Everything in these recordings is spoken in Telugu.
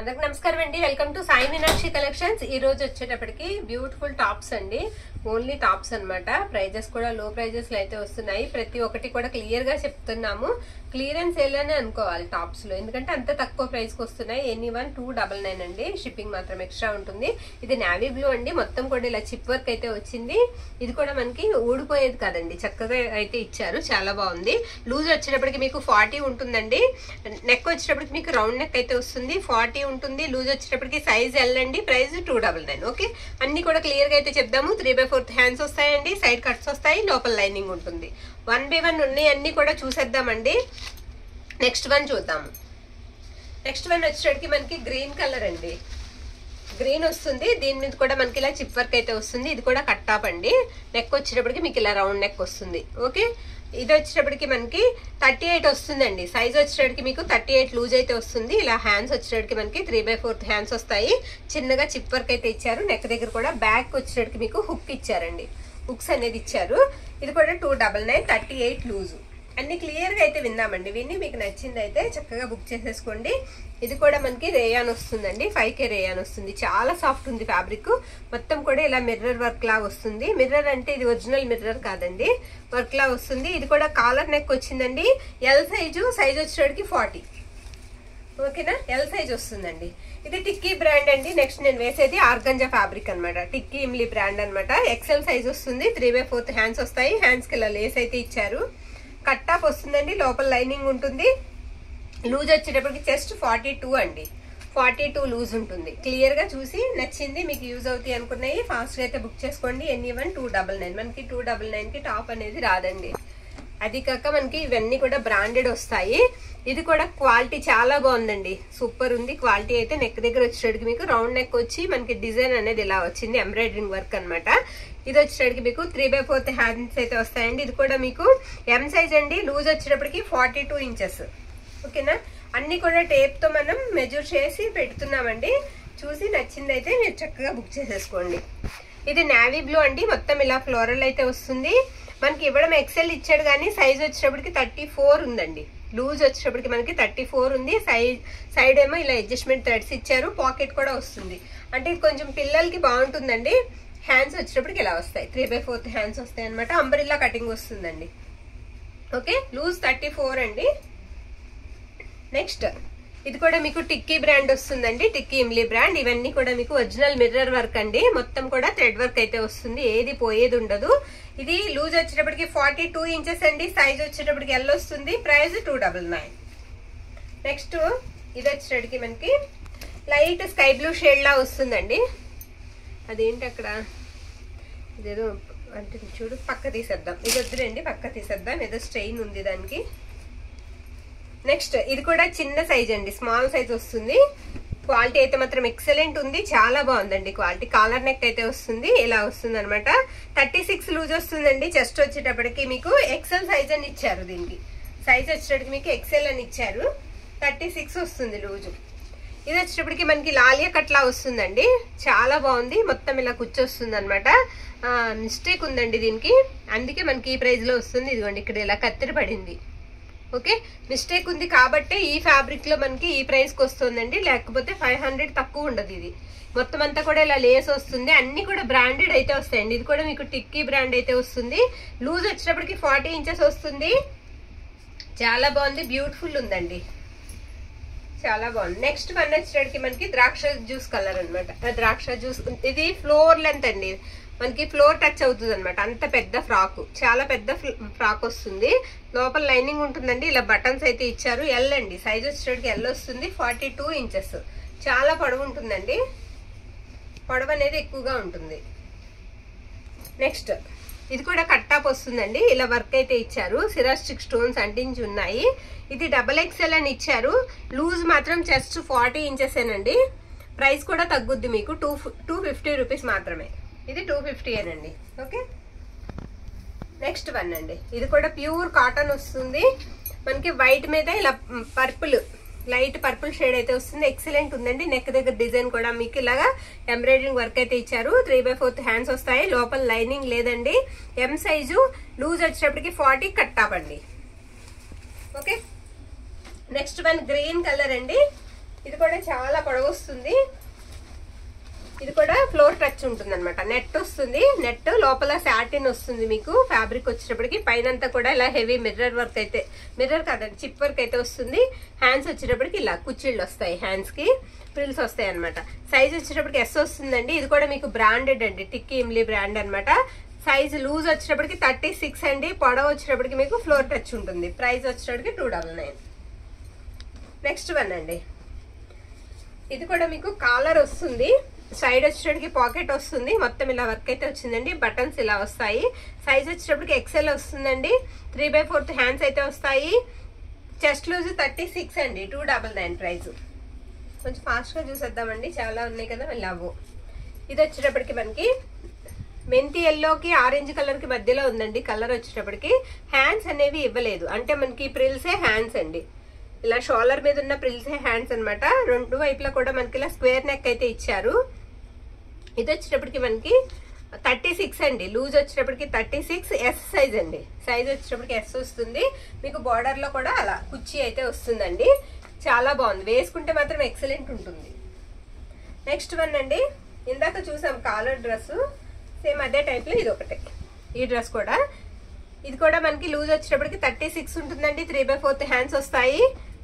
అందరికి నమస్కారం అండి. Welcome to Sai Meenakshi collections. ఈ రోజు వచ్చేటప్పటికి బ్యూటిఫుల్ టాప్స్ అండి. ఓన్లీ టాప్స్ అన్నమాట. ప్రైజెస్ కూడా లో ప్రైజెస్ లో అయితే వస్తున్నాయి. ప్రతి ఒక్కటి కూడా క్లియర్ గా చెప్తున్నాము. క్లియరెన్స్ సేల్ అని అనుకోవాలి టాప్స్ లో, ఎందుకంటే అంత తక్కువ ప్రైస్ కి వస్తున్నాయి. ఎనీ1 299 అండి. షిప్పింగ్ మాత్రం ఎక్స్ట్రా ఉంటుంది. ఇది నావీ బ్లూ అండి. మొత్తం కూడా ఇలా చిప్ వర్క్ అయితే వచ్చింది. ఇది కూడా మనకి ఊడిపోయేది కాదండి, చక్కగా అయితే ఇచ్చారు. చాలా బాగుంది. లూజ్ వచ్చేటప్పటికి మీకు 40 ఉంటుందండి. నెక్ వచ్చేటప్పటికి మీకు రౌండ్ నెక్ అయితే వస్తుంది. 40 ఉంటుంది. లూజ్ వచ్చేటప్పటికి సైజ్ ఎల్ అండి. ప్రైస్ 299. ఓకే, అన్ని కూడా క్లియర్ గా అయితే చెప్దాము. 3/4 హ్యాండ్స్ వస్తాయండి. సైడ్ కట్స్ వస్తాయి. లోపల లైనింగ్ ఉంటుంది. 1/1 ఉన్నాయి. అన్ని కూడా చూసేద్దామండి. నెక్స్ట్ వన్ చూద్దాము. నెక్స్ట్ వన్ వచ్చేటప్పటికి మనకి గ్రీన్ కలర్ అండి. గ్రీన్ వస్తుంది. దీని మీద కూడా మనకి ఇలా చిప్ వర్క్ అయితే వస్తుంది. ఇది కూడా కట్ టాప్ అండి. నెక్ వచ్చేటప్పటికి మీకు ఇలా రౌండ్ నెక్ వస్తుంది. ఓకే, ఇది వచ్చేటప్పటికి మనకి 38 వస్తుందండి. సైజ్ వచ్చేటప్పటికి మీకు 38 లూజ్ అయితే వస్తుంది. ఇలా హ్యాండ్స్ వచ్చేటప్పటికి మనకి 3/4 హ్యాండ్స్ వస్తాయి. చిన్నగా చిప్ వర్క్ అయితే ఇచ్చారు. నెక్ దగ్గర కూడా బ్యాక్ వచ్చేటప్పటికి మీకు హుక్ ఇచ్చారండి. హుక్స్ అనేది ఇచ్చారు. ఇది కూడా 299, 38 లూజు. అన్ని క్లియర్ గా అయితే విందామండి. విని మీకు నచ్చింది అయితే చక్కగా బుక్ చేసేసుకోండి. ఇది కూడా మనకి రేయాన్ వస్తుందండి. 5K రేయాన్ వస్తుంది. చాలా సాఫ్ట్ ఉంది ఫ్యాబ్రిక్. మొత్తం కూడా ఇలా మిర్రర్ వర్క్ లా వస్తుంది. మిర్రర్ అంటే ఇది ఒరిజినల్ మిర్రర్ కాదండి, వర్క్ లా వస్తుంది. ఇది కూడా కాలర్ నెక్ వచ్చిందండి. L size. సైజ్ వచ్చేటికి 40. ఓకేనా, ఎల్ సైజ్ వస్తుందండి. ఇది టిక్కీ బ్రాండ్ అండి. నెక్స్ట్ నేను వేసేది ఆర్గంజా ఫ్యాబ్రిక్ అనమాట. టిక్కీ ఇమ్లీ బ్రాండ్ అనమాట. ఎక్సెల్ సైజ్ వస్తుంది. 3/4 హ్యాండ్స్ వస్తాయి. హ్యాండ్స్ కి ఇలా లేస్ అయితే ఇచ్చారు. కట్ టాప్ వస్తుందండి. లోపల లైనింగ్ ఉంటుంది. లూజ్ వచ్చేటప్పటికి చెస్ట్ 42 అండి. 42 లూజ్ ఉంటుంది. క్లియర్ గా చూసి నచ్చింది, మీకు యూజ్ అవుతాయి అనుకున్నాయి ఫాస్ట్ గా అయితే బుక్ చేసుకోండి. ఎనీ1 299. మనకి 299 కి టాప్ అనేది రాదండి. అది కాక మనకి ఇవన్నీ కూడా బ్రాండెడ్ వస్తాయి. ఇది కూడా క్వాలిటీ చాలా బాగుందండి. సూపర్ ఉంది క్వాలిటీ అయితే. నెక్ దగ్గర వచ్చేటికి మీకు రౌండ్ నెక్ వచ్చి మనకి డిజైన్ అనేది ఇలా వచ్చింది. ఎంబ్రాయిడరింగ్ వర్క్ అనమాట. ఇది వచ్చేటికి మీకు 3/4 హ్యాండ్స్ అయితే వస్తాయండి. ఇది కూడా మీకు ఎం సైజ్ అండి. లూజ్ వచ్చేటప్పటికి 42 ఇంచెస్. ఓకేనా, అన్ని కూడా టేప్ తో మనం మెజర్ చేసి పెడుతున్నామండి. చూసి నచ్చింది అయితే మీరు చక్కగా బుక్ చేసేసుకోండి. ఇది నావీ బ్లూ అండి. మొత్తం ఇలా ఫ్లోరల్ అయితే వస్తుంది. మనకి ఇవ్వడం ఎక్సెల్ ఇచ్చాడు కానీ సైజ్ వచ్చేటప్పటికి 34 ఉందండి. లూజ్ వచ్చేటప్పటికి మనకి 34 ఉంది. సైడ్ ఏమో ఇలా అడ్జస్ట్మెంట్ థ్రెడ్స్ ఇచ్చారు. పాకెట్ కూడా వస్తుంది. అంటే ఇది కొంచెం పిల్లలకి బాగుంటుందండి. హ్యాండ్స్ వచ్చేటప్పటికి ఇలా వస్తాయి. 3/4 హ్యాండ్స్ వస్తాయి అనమాట. అంబ్రెల్లా కటింగ్ వస్తుందండి. ఓకే, లూజ్ 34 అండి. నెక్స్ట్ ఇది కూడా మీకు టిక్కీ బ్రాండ్ వస్తుందండి. టిక్కీ ఇమ్లీ బ్రాండ్. ఇవన్నీ కూడా మీకు ఒరిజినల్ మిర్రర్ వర్క్ అండి. మొత్తం కూడా థ్రెడ్ వర్క్ అయితే వస్తుంది. ఏది పోయేది ఉండదు. ఇది లూజ్ వచ్చేటప్పటికి 42 ఇంచెస్ అండి. సైజ్ వచ్చేటప్పటికి ఎల్ వస్తుంది. ప్రైస్ 299. నెక్స్ట్ ఇది వచ్చేటప్పటికి మనకి లైట్ స్కై బ్లూ షేడ్ లా వస్తుందండి. అదేంటి అక్కడ ఇదేదో అంటే చూడు, పక్క తీసేద్దాం. ఇది వద్దులేండి, పక్క తీసేద్దాం. ఏదో స్ట్రెయిన్ ఉంది దానికి. నెక్స్ట్ ఇది కూడా చిన్న సైజ్ అండి. స్మాల్ సైజ్ వస్తుంది. క్వాలిటీ అయితే మాత్రం ఎక్సలెంట్ ఉంది. చాలా బాగుందండి క్వాలిటీ. కాలర్ నెక్ అయితే వస్తుంది. ఇలా వస్తుంది అనమాట. 36 లూజ్ వస్తుందండి. చెస్ట్ వచ్చేటప్పటికి మీకు ఎక్సెల్ సైజ్ అని ఇచ్చారు. దీనికి సైజ్ వచ్చేటప్పటికి మీకు ఎక్సెల్ అని ఇచ్చారు. 36 వస్తుంది లూజు. ఇది వచ్చేటప్పటికి మనకి లాలియా కట్లా వస్తుందండి. చాలా బాగుంది. మొత్తం ఇలా కూర్చొస్తుంది అనమాట. మిస్టేక్ ఉందండి దీనికి, అందుకే మనకి ఈ ప్రైస్ లో వస్తుంది. ఇదిగోండి ఇక్కడ ఇలా కత్తిరి పడింది. ఓకే, మిస్టేక్ ఉంది కాబట్టి ఈ ఫ్యాబ్రిక్ లో మనకి ఈ ప్రైస్ కి వస్తుందండి. లేకపోతే 500 తక్కువ ఉండదు. ఇది మొత్తం అంతా కూడా ఇలా లేస్ వస్తుంది. అన్ని కూడా బ్రాండెడ్ అయితే వస్తాయండి. ఇది కూడా మీకు టిక్కీ బ్రాండ్ అయితే వస్తుంది. లూజ్ వచ్చేటప్పటికి 40 ఇంచెస్ వస్తుంది. చాలా బాగుంది. బ్యూటిఫుల్ ఉందండి. చాలా బాగుంది. నెక్స్ట్ వన్ వచ్చేటప్పటికి మనకి ద్రాక్ష జ్యూస్ కలర్ అనమాట. ద్రాక్ష జ్యూస్. ఇది ఫ్లోర్ లెంత్ అండి. మనకి ఫ్లోర్ టచ్ అవుతుంది అనమాట. అంత పెద్ద ఫ్రాక్, చాలా పెద్ద ఫ్రాక్ వస్తుంది. లోపల లైనింగ్ ఉంటుందండి. ఇలా బటన్స్ అయితే ఇచ్చారు. ఎల్ అండి. సైజ్ వచ్చేటప్పటికి ఎల్ వస్తుంది. 42 ఇంచెస్. చాలా పొడవు ఉంటుందండి. పొడవు అనేది ఎక్కువగా ఉంటుంది. నెక్స్ట్ ఇది కూడా కట్ టాప్ వస్తుందండి. ఇలా వర్క్ అయితే ఇచ్చారు. సిరాస్టిక్ స్టోన్స్ అంటించి ఉన్నాయి. ఇది XXL అని ఇచ్చారు. లూజ్ మాత్రం చెస్ట్ 40 ఇంచెస్ ఏనండి. ప్రైస్ కూడా తగ్గుద్ది మీకు. 250 రూపీస్ మాత్రమే. ఇది 250 ఏనండి. ఓకే, నెక్స్ట్ వన్ అండి. ఇది కూడా ప్యూర్ కాటన్ వస్తుంది. మనకి వైట్ మీద ఇలా పర్పుల్, లైట్ పర్పుల్ షేడ్ అయితే వస్తుంది. ఎక్సలెంట్ ఉందండి. నెక్ దగ్గర డిజైన్ కూడా మీకు ఇలాగా ఎంబ్రాయిడరింగ్ వర్క్ అయితే ఇచ్చారు. 3/4 హ్యాండ్స్ వస్తాయి. లోపల లైనింగ్ లేదండి. M size. లూజ్ వచ్చేటప్పటికి 40. కట్ టాప్ అండి. Okay, next one green colour అండి. ఇది కూడా చాలా పొడవు వస్తుంది. ఇది కూడా ఫ్లోర్ టచ్ ఉంటుంది అనమాట. నెట్ వస్తుంది, నెట్ లోపల సాటిన్ వస్తుంది మీకు. ఫ్యాబ్రిక్ వచ్చేటప్పటికి పైనంతా కూడా ఇలా హెవీ మిర్రర్ వర్క్ అయితే, మిర్రర్ కాదండి చిప్ వర్క్ అయితే వస్తుంది. హ్యాండ్స్ వచ్చేటప్పటికి ఇలా కుచ్చిళ్ళు వస్తాయి, హ్యాండ్స్ కి ఫ్రిల్స్ వస్తాయి అనమాట. సైజ్ వచ్చేటప్పటికి ఎస్ వస్తుందండి. ఇది కూడా మీకు బ్రాండెడ్ అండి, టిక్కీ ఇమ్లీ బ్రాండ్ అనమాట. సైజ్ లూజ్ వచ్చేటప్పటికి 36 అండి. పొడవు వచ్చేటప్పటికి మీకు ఫ్లోర్ టచ్ ఉంటుంది. ప్రైస్ వచ్చేటప్పటికి 299. నెక్స్ట్ వన్ అండి, ఇది కూడా మీకు కాలర్ వస్తుంది. సైడ్ వచ్చేటప్పటికి పాకెట్ వస్తుంది. మొత్తం ఇలా వర్క్ అయితే వచ్చిందండి. బటన్స్ ఇలా వస్తాయి. సైజ్ వచ్చేటప్పటికి ఎక్సెల్ వస్తుందండి. 3/4 హ్యాండ్స్ అయితే వస్తాయి. చెస్ట్ లూజ్ 36 అండి. 299 ప్రైస్. కొంచెం ఫాస్ట్ గా చూసేద్దామండి, చాలా ఉన్నాయి కదా మళ్ళీ అవ్వు. ఇది వచ్చేటప్పటికి మనకి మెంతి ఎల్లోకి ఆరెంజ్ కలర్ కి మధ్యలో ఉందండి. కలర్ వచ్చేటప్పటికి హ్యాండ్స్ అనేవి ఇవ్వలేదు, అంటే మనకి ప్రిల్సే హ్యాండ్స్ అండి. ఇలా షోల్డర్ మీద ఉన్న ప్రిల్సే హ్యాండ్స్ అనమాట. రెండు వైపులా కూడా మనకి ఇలా స్క్వేర్ నెక్ అయితే ఇచ్చారు. ఇది వచ్చేటప్పటికి మనకి 36 అండి. లూజ్ వచ్చేటప్పటికి 36, ఎస్ సైజ్ అండి. సైజ్ వచ్చేటప్పటికి ఎస్ వస్తుంది. మీకు బార్డర్ లో కూడా అలా కుచ్చి అయితే వస్తుందండి. చాలా బాగుంది, వేసుకుంటే మాత్రం ఎక్సలెంట్ ఉంటుంది. నెక్స్ట్ వన్ అండి, ఇందాక చూసాం కాలర్ డ్రెస్, సేమ్ అదే టైప్ లో ఇది ఒకటి. ఈ డ్రెస్ కూడా, ఇది కూడా మనకి లూజ్ వచ్చేటప్పటికి 36 ఉంటుందండి. 3/4 హ్యాండ్స్ వస్తాయి.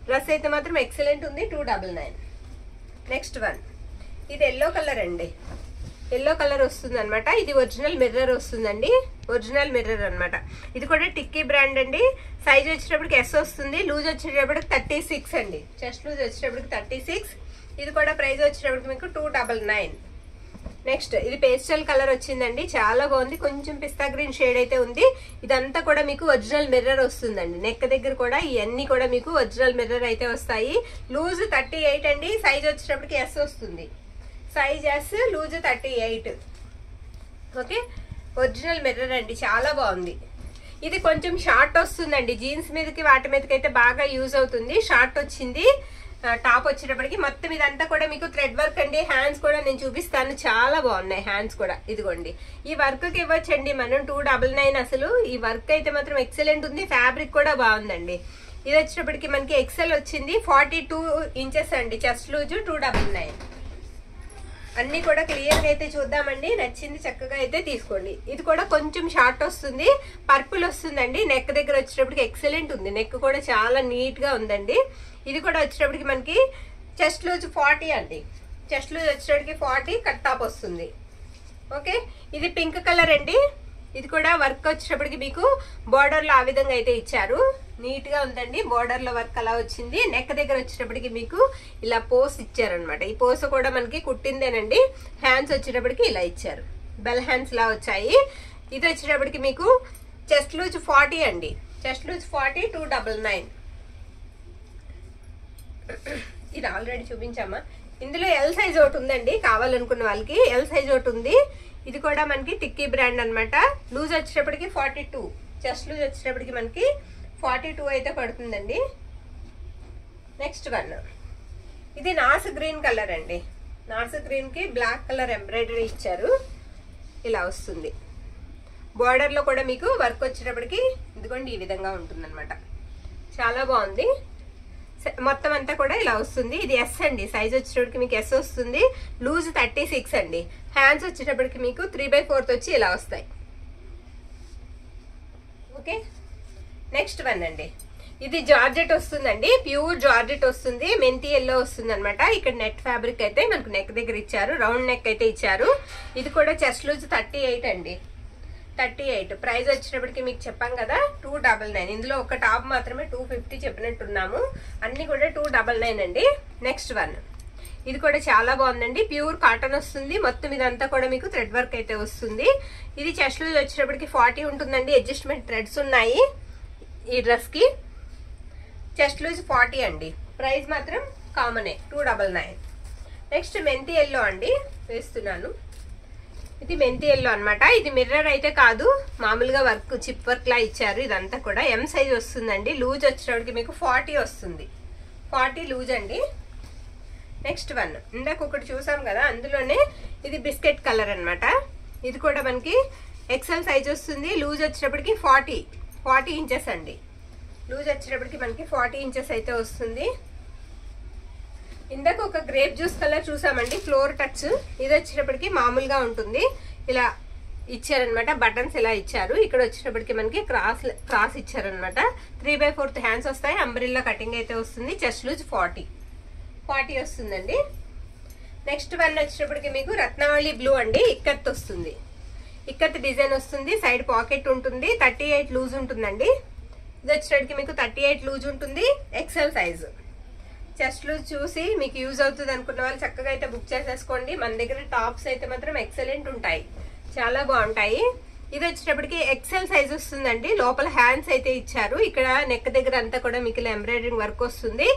డ్రెస్ అయితే మాత్రం ఎక్సలెంట్ ఉంది. 299. నెక్స్ట్ వన్, ఇది ఎల్లో కలర్ అండి. ఎల్లో కలర్ వస్తుంది అనమాట. ఇది ఒరిజినల్ మిర్రర్ వస్తుందండి, ఒరిజినల్ మిర్రర్ అనమాట. ఇది కూడా టిక్కీ బ్రాండ్ అండి. సైజ్ వచ్చేటప్పటికి ఎస్ వస్తుంది. లూజ్ వచ్చేటప్పటికి 36 అండి. చెస్ట్ లూజ్ వచ్చేటప్పటికి 36. ఇది కూడా ప్రైస్ వచ్చేటప్పటికి మీకు 299. నెక్స్ట్ ఇది పేస్టల్ కలర్ వచ్చిందండి, చాలా బాగుంది. కొంచెం పిస్తా గ్రీన్ షేడ్ అయితే ఉంది. ఇదంతా కూడా మీకు ఒరిజినల్ మిర్రర్ వస్తుందండి. నెక్ దగ్గర కూడా ఇవన్నీ కూడా మీకు ఒరిజినల్ మిర్రర్ అయితే వస్తాయి. లూజ్ 38 అండి. సైజ్ వచ్చేటప్పటికి ఎస్ వస్తుంది. Size S, loose 38. Okay, original mirror అండి, చాలా బాగుంది. ఇది కొంచెం షార్ట్ వస్తుందండి. జీన్స్ మీదకి వాటి మీదకి అయితే బాగా యూజ్ అవుతుంది. షార్ట్ వచ్చింది. టాప్ వచ్చేటప్పటికి మొత్తం ఇదంతా కూడా మీకు థ్రెడ్ వర్క్ అండి. హ్యాండ్స్ కూడా నేను చూపిస్తాను, చాలా బాగున్నాయి హ్యాండ్స్ కూడా. ఇదిగోండి, ఈ వర్క్ కి ఇవ్వచ్చండి మనం 299. అసలు ఈ వర్క్ అయితే మాత్రం ఎక్సలెంట్ ఉంది. ఫ్యాబ్రిక్ కూడా బాగుందండి. ఇది వచ్చేటప్పటికి మనకి ఎక్సెల్ వచ్చింది. 42 ఇంచెస్ అండి. Chest loose 299. అన్ని కూడా క్లియర్ గా అయితే చూద్దామండి. నచ్చింది చక్కగా అయితే తీసుకోండి. ఇది కూడా కొంచెం షార్ట్ వస్తుంది, పర్పుల్ వస్తుందండి. నెక్ దగ్గర వచ్చేటప్పటికి ఎక్సలెంట్ ఉంది. నెక్ కూడా చాలా నీట్ గా ఉందండి. ఇది కూడా వచ్చేటప్పటికి మనకి చెస్ట్ లూజ్ 40 అండి. చెస్ట్ లూజ్ వచ్చేటప్పటికి 40, కట్ టాప్ వస్తుంది. ఓకే, ఇది పింక్ కలర్ అండి. ఇది కూడా వర్క్ వచ్చేటప్పటికి మీకు బార్డర్ లో ఆ విధంగా అయితే ఇచ్చారు. నీట్ గా ఉందండి. బార్డర్ లో వర్క్ అలా వచ్చింది. నెక్ దగ్గర వచ్చేటప్పటికి మీకు ఇలా పోస్ ఇచ్చారనమాట. ఈ పోస్ కూడా మనకి కుట్టిందేనండి. హ్యాండ్స్ వచ్చేటప్పటికి ఇలా ఇచ్చారు, బెల్ హ్యాండ్స్ లా వచ్చాయి. ఇది వచ్చేటప్పటికి మీకు చెస్ట్ లూజ్ 40 అండి. Chest loose 40, 299. ఇది ఆల్రెడీ చూపించామా. ఇందులో ఎల్ సైజ్ ఒకటి ఉందండి, కావాలనుకున్న వాళ్ళకి ఎల్ సైజ్ ఒకటి ఉంది. ఇది కూడా మనకి టిక్కీ బ్రాండ్ అనమాట. లూజ్ వచ్చేటప్పటికి 42, చెస్ట్ లూజ్ వచ్చేటప్పటికి మనకి 42 అయితే పడుతుందండి. నెక్స్ట్ వన్, ఇది నాస్ గ్రీన్ కలర్ అండి. నాస్ గ్రీన్ కి బ్లాక్ కలర్ ఎంబ్రాయిడరీ ఇచ్చారు. ఇలా వస్తుంది. బార్డర్ లో కూడా మీకు వర్క్ వచ్చేటప్పటికి ఇదిగోండి ఈ విధంగా ఉంటుందన్నమాట. చాలా బాగుంది. మొత్తం అంతా కూడా ఇలా వస్తుంది. ఇది ఎస్ అండి. సైజ్ వచ్చేటప్పటికి మీకు ఎస్ వస్తుంది. లూజ్ 36 అండి. హ్యాండ్స్ వచ్చేటప్పటికి మీకు 3/4 వచ్చి ఇలా వస్తాయి. ఓకే, నెక్స్ట్ వన్ అండి, ఇది జార్జెట్ వస్తుందండి. ప్యూర్ జార్జెట్ వస్తుంది. మెంతి ఎల్లో వస్తుంది అనమాట. ఇక్కడ నెట్ ఫ్యాబ్రిక్ అయితే మనకు నెక్ దగ్గర ఇచ్చారు. రౌండ్ నెక్ అయితే ఇచ్చారు. ఇది కూడా చెస్ట్ లూజ్ 38 అండి. 38. ప్రైస్ వచ్చేటప్పటికి మీకు చెప్పాం కదా 299. ఇందులో ఒక టాప్ మాత్రమే 250 చెప్పినట్టున్నాము. అన్ని కూడా 299 అండి. నెక్స్ట్ వన్, ఇది కూడా చాలా బాగుందండి. ప్యూర్ కాటన్ వస్తుంది. మొత్తం ఇదంతా కూడా మీకు థ్రెడ్ వర్క్ అయితే వస్తుంది. ఇది చెస్ట్ లూజ్ వచ్చేటప్పటికి 40 ఉంటుందండి. అడ్జస్ట్మెంట్ థ్రెడ్స్ ఉన్నాయి ఈ డ్రెస్ కి. చెస్ట్ లూజ్ 40 అండి. ప్రైస్ మాత్రం కామనే 299. నెక్స్ట్ మెంతి ఎల్లో అండి, వేస్తున్నాను. ఇది మెంతి ఎల్లో అనమాట. ఇది మిర్రర్ అయితే కాదు, మామూలుగా వర్క్ చిప్ వర్క్ లా ఇచ్చారు. ఇదంతా కూడా ఎం సైజ్ వస్తుందండి. లూజ్ వచ్చేటప్పటికి మీకు 40 వస్తుంది. 40 లూజ్ అండి. నెక్స్ట్ వన్, ఇందాక ఒకటి చూసాం కదా, అందులోనే ఇది బిస్కెట్ కలర్ అనమాట. ఇది కూడా మనకి ఎక్సెల్ సైజ్ వస్తుంది. లూజ్ వచ్చేటప్పటికి 40 ఇంచెస్ అండి. లూజ్ వచ్చేటప్పటికి మనకి 40 ఇంచెస్ అయితే వస్తుంది. ఇందాక ఒక గ్రేప్ జ్యూస్ కలర్ చూసామండి, ఫ్లోర్ టచ్. ఇది వచ్చేటప్పటికి మామూలుగా ఉంటుంది, ఇలా ఇచ్చారనమాట. బటన్స్ ఇలా ఇచ్చారు. ఇక్కడ వచ్చేటప్పటికి మనకి క్రాస్ ఇచ్చారనమాట. 3/4 హ్యాండ్స్ వస్తాయి. అంబ్రిల్లా కటింగ్ అయితే వస్తుంది. చెస్ట్ లూజ్ 40 వస్తుందండి. నెక్స్ట్ వన్ వచ్చేటప్పటికి మీకు రత్నావళి బ్లూ అండి, ఇక్కత్ వస్తుంది. ఇక్కత్ డిజైన్ వస్తుంది. సైడ్ పాకెట్ ఉంటుంది. 38 లూజ్ ఉంటుందండి. ఇది వచ్చేటప్పటికి మీకు 38 లూజ్ ఉంటుంది. XL size. చెస్ట్ లూజ్ చూసి మీకు యూజ్ అవుతుంది అనుకున్న వాళ్ళు చక్కగా అయితే బుక్ చేసేసుకోండి. మన దగ్గర టాప్స్ అయితే మాత్రం ఎక్సలెంట్ ఉంటాయి, చాలా బాగుంటాయి. ఇది వచ్చేటప్పటికి ఎక్సెల్ సైజ్ వస్తుందండి. లోపల హ్యాండ్స్ అయితే ఇచ్చారు. ఇక్కడ నెక్ దగ్గర అంతా కూడా మీకు ఎంబ్రాయిడరింగ్ వర్క్ వస్తుంది.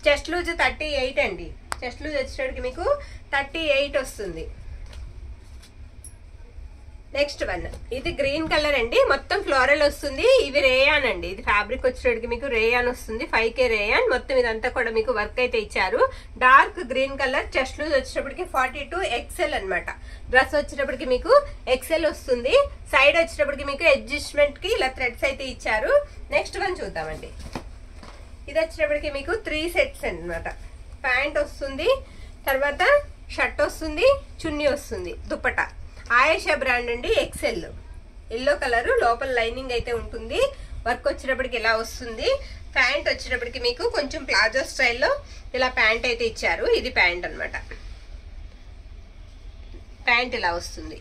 చెస్ట్ లూజ్ 38 అండి. చెస్ట్ లూజ్ వచ్చేటప్పటికి మీకు 38 వస్తుంది. నెక్స్ట్ వన్, ఇది గ్రీన్ కలర్ అండి, మొత్తం ఫ్లోరల్ వస్తుంది. ఇవి రేయాన్ అండి. ఇది ఫ్యాబ్రిక్ వచ్చేటప్పటికి మీకు రేయాన్ వస్తుంది. 5K rayon. మొత్తం ఇదంతా కూడా మీకు వర్క్ అయితే ఇచ్చారు. Dark green colour. Chest loose వచ్చేటప్పటికి 42 ఎక్సెల్ అనమాట. డ్రెస్ వచ్చేటప్పటికి మీకు ఎక్సెల్ వస్తుంది. సైడ్ వచ్చేటప్పటికి మీకు అడ్జస్ట్మెంట్ కి ఇలా థ్రెడ్స్ అయితే ఇచ్చారు. నెక్స్ట్ వన్ చూద్దామండి. ఇది వచ్చేటప్పటికి మీకు 3 సెట్స్ అనమాట. ప్యాంట్ వస్తుంది, తర్వాత షర్ట్ వస్తుంది, చున్నీ వస్తుంది, దుపట్టా. ఆయేషా బ్రాండ్ అండి, ఎక్సెల్. Yellow colour. లోపల లైనింగ్ అయితే ఉంటుంది. వర్క్ వచ్చేటప్పటికి ఇలా వస్తుంది. ప్యాంట్ వచ్చేటప్పటికి మీకు కొంచెం ప్లాజో స్టైల్లో ఇలా ప్యాంట్ అయితే ఇచ్చారు. ఇది ప్యాంట్ అనమాట. ప్యాంట్ ఇలా వస్తుంది.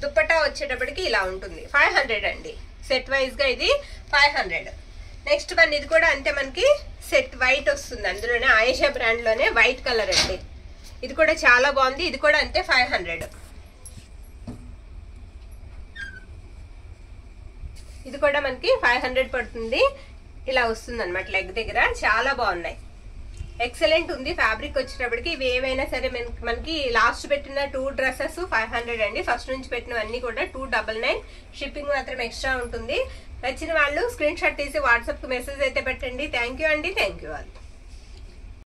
దుపట్టా వచ్చేటప్పటికి ఇలా ఉంటుంది. 500 అండి. సెట్ వైజ్ గా ఇది 500. నెక్స్ట్ వన్, ఇది కూడా అంతే, మనకి సెట్ వైట్ వస్తుంది. అందులోనే ఆయేషా బ్రాండ్ లోనే వైట్ కలర్ అండి. ఇది కూడా చాలా బాగుంది. ఇది కూడా అంతే 500. ఇది కూడా మనకి 500 పడుతుంది. ఇలా వస్తుంది అనమాట లెగ్ దగ్గర. చాలా బాగున్నాయి, ఎక్సలెంట్ ఉంది. ఫ్యాబ్రిక్ వచ్చేటప్పటికి ఇవి ఏవైనా సరే మనకి లాస్ట్ పెట్టిన 2 డ్రెస్సెస్ 500 అండి. ఫస్ట్ నుంచి పెట్టినవన్నీ కూడా 299. షిప్పింగ్ మాత్రం ఎక్స్ట్రా ఉంటుంది. నచ్చిన వాళ్ళు స్క్రీన్ షాట్ తీసి వాట్సాప్ కి మెసేజ్ అయితే పెట్టండి. థ్యాంక్ యూ అండి. Thank you all.